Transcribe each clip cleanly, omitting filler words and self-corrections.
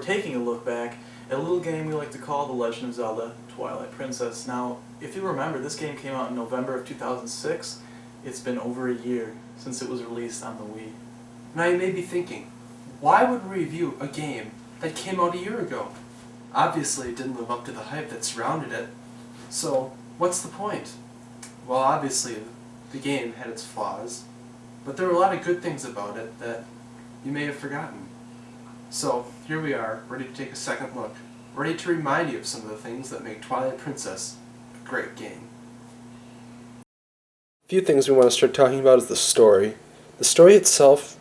we're taking a look back at a little game we like to call The Legend of Zelda, Twilight Princess. Now, if you remember, this game came out in November of 2006. It's been over a year since it was released on the Wii. Now you may be thinking, why would we review a game that came out a year ago? Obviously it didn't live up to the hype that surrounded it. So, what's the point? Well, obviously the game had its flaws, but there were a lot of good things about it that you may have forgotten. So, here we are, ready to take a second look, ready to remind you of some of the things that make Twilight Princess a great game. A few things we want to start talking about is the story. The story itself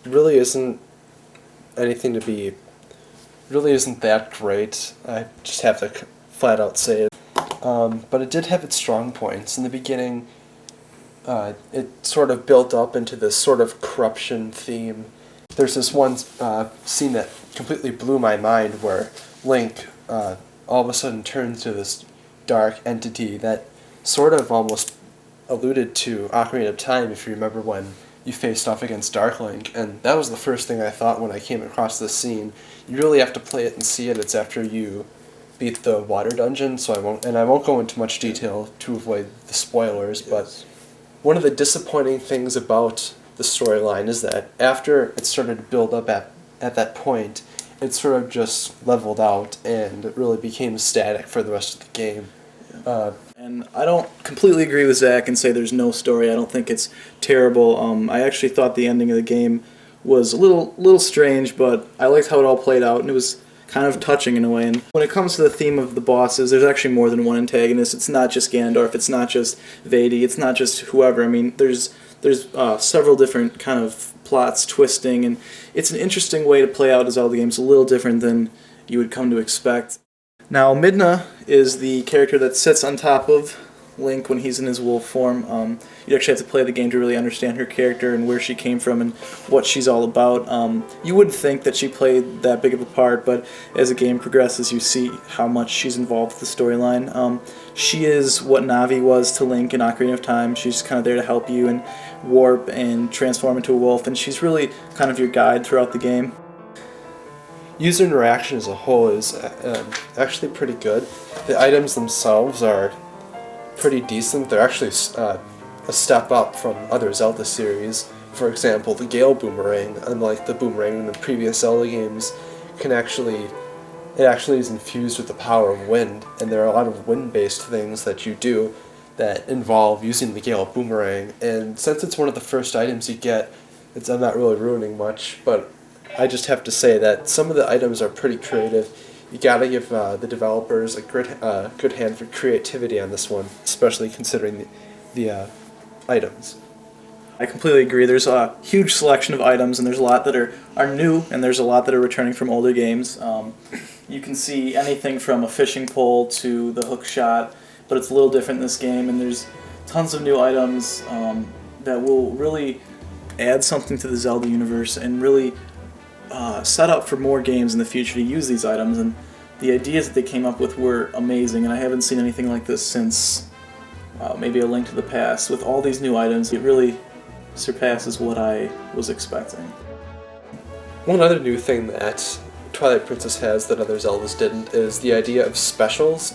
really isn't anything to be, really isn't that great. I just have to flat out say it. But it did have its strong points. In the beginning, it sort of built up into this sort of corruption theme. There's this one scene that completely blew my mind where Link all of a sudden turns to this dark entity that sort of almost alluded to Ocarina of Time, if you remember when you faced off against Dark Link, and that was the first thing I thought when I came across this scene. You really have to play it and see it. It's after you beat the water dungeon, so I won't go into much detail to avoid the spoilers, but one of the disappointing things about the storyline is that after it started to build up at that point, it sort of just leveled out and it really became static for the rest of the game. And I don't completely agree with Zach and say there's no story. I don't think it's terrible. I actually thought the ending of the game was a little strange, but I liked how it all played out, and it was kind of touching in a way. And when it comes to the theme of the bosses, there's actually more than one antagonist. It's not just Ganondorf, it's not just Vaidi, it's not just whoever. I mean, there's several different kind of plots twisting, and it's an interesting way to play out a Zelda game. It's a little different than you would come to expect. Now, Midna is the character that sits on top of Link when he's in his wolf form. You actually have to play the game to really understand her character and where she came from and what she's all about. You wouldn't think that she played that big of a part, but as the game progresses, you see how much she's involved with the storyline. She is what Navi was to Link in Ocarina of Time. She's kind of there to help you and warp and transform into a wolf, and she's really kind of your guide throughout the game. User interaction as a whole is actually pretty good. The items themselves are pretty decent. They're actually a step up from other Zelda series. For example, the Gale Boomerang, unlike the boomerang in the previous Zelda games, it actually is infused with the power of wind, and there are a lot of wind-based things that you do that involve using the Gale Boomerang. And since it's one of the first items you get, I'm not really ruining much, but I just have to say that some of the items are pretty creative. You gotta give the developers a good hand for creativity on this one, especially considering the items. I completely agree. There's a huge selection of items, and there's a lot that are new, and there's a lot that are returning from older games. You can see anything from a fishing pole to the hook shot, but it's a little different in this game, and there's tons of new items that will really add something to the Zelda universe and really set up for more games in the future to use these items. And the ideas that they came up with were amazing, and I haven't seen anything like this since maybe A Link to the Past. With all these new items, it really surpasses what I was expecting. One other new thing that Twilight Princess has that other Zeldas didn't is the idea of specials.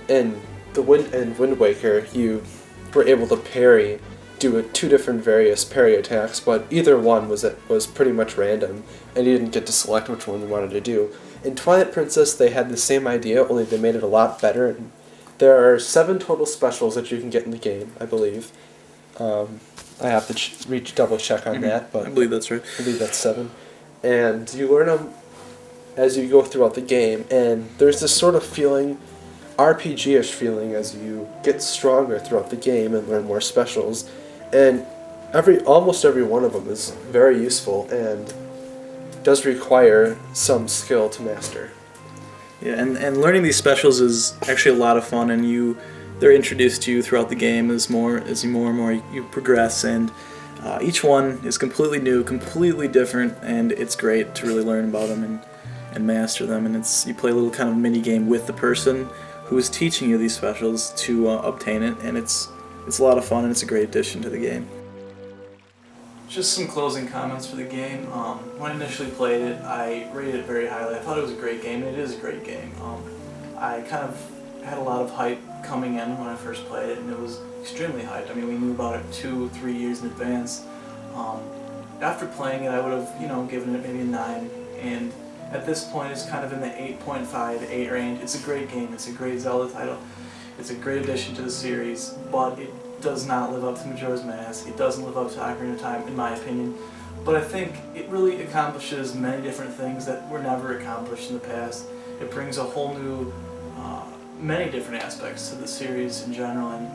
In Wind Waker, you were able to parry, do two different various parry attacks, but either one was pretty much random, and you didn't get to select which one you wanted to do. In Twilight Princess, they had the same idea, only they made it a lot better. There are 7 total specials that you can get in the game, I believe. I have to double check on that, but I believe that's right. I believe that's 7. And you learn them as you go throughout the game, and there's this sort of feeling, RPG-ish feeling, as you get stronger throughout the game and learn more specials. And almost every one of them is very useful and does require some skill to master. Yeah, and learning these specials is actually a lot of fun, and they're introduced to you throughout the game as more and more you progress, and each one is completely new, completely different, and it's great to really learn about them and master them. And you play a little kind of mini game with the person who is teaching you these specials to obtain it, and it's a lot of fun, and it's a great addition to the game. Just some closing comments for the game. When I initially played it, I rated it very highly. I thought it was a great game, and it is a great game. I kind of had a lot of hype coming in when I first played it, and it was extremely hyped. I mean, we knew about it 2-3 years in advance. After playing it, I would have, given it maybe a 9, and at this point it's kind of in the 8.5, 8 range. It's a great game, it's a great Zelda title, it's a great addition to the series, but it does not live up to Majora's Mask, it doesn't live up to Ocarina of Time, in my opinion. But I think it really accomplishes many different things that were never accomplished in the past. It brings a whole new, many different aspects to the series in general, and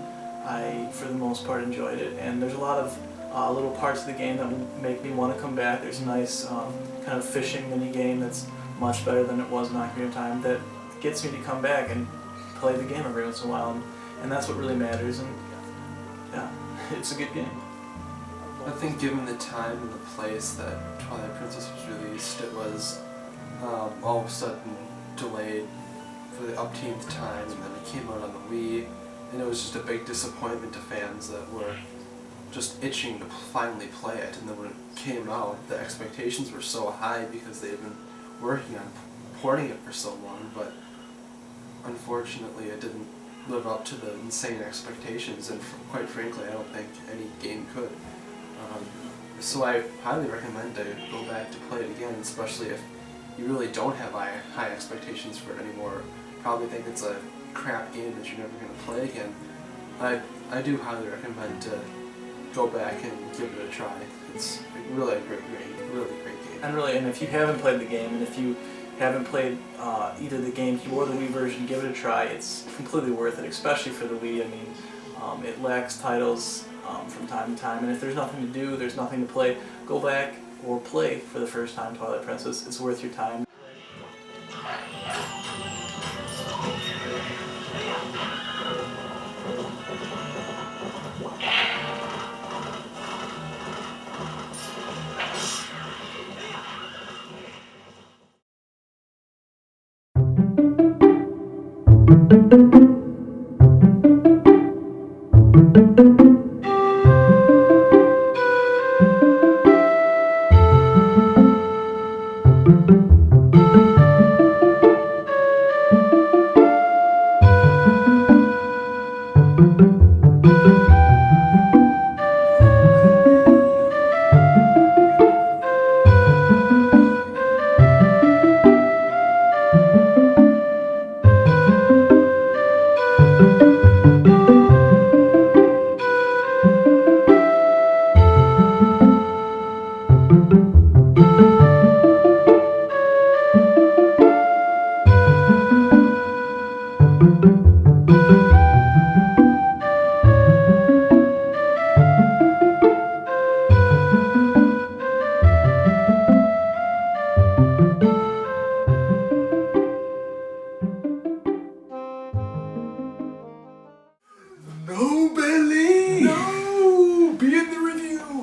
I, for the most part, enjoyed it. And there's a lot of little parts of the game that make me want to come back. There's a nice kind of fishing mini game that's much better than it was in Ocarina of Time that gets me to come back and play the game every once in a while, and that's what really matters. And yeah, it's a good game. I think given the time and the place that Twilight Princess was released, it was all of a sudden delayed for the upteenth time, and then it came out on the Wii, and it was just a big disappointment to fans that were just itching to finally play it. And then when it came out, the expectations were so high because they had been working on porting it for so long, but unfortunately it didn't live up to the insane expectations, and quite frankly I don't think any game could. So I highly recommend to go back to play it again, especially if you really don't have high expectations for it anymore. Probably think it's a crap game that you're never going to play again. I do highly recommend to go back and give it a try. It's really a great game, really great game. And if you haven't played the game, and if you haven't played either the GameCube or the Wii version, give it a try. It's completely worth it, especially for the Wii. I mean, it lacks titles from time to time, and if there's nothing to do, there's nothing to play, go back or play for the first time Twilight Princess. It's worth your time.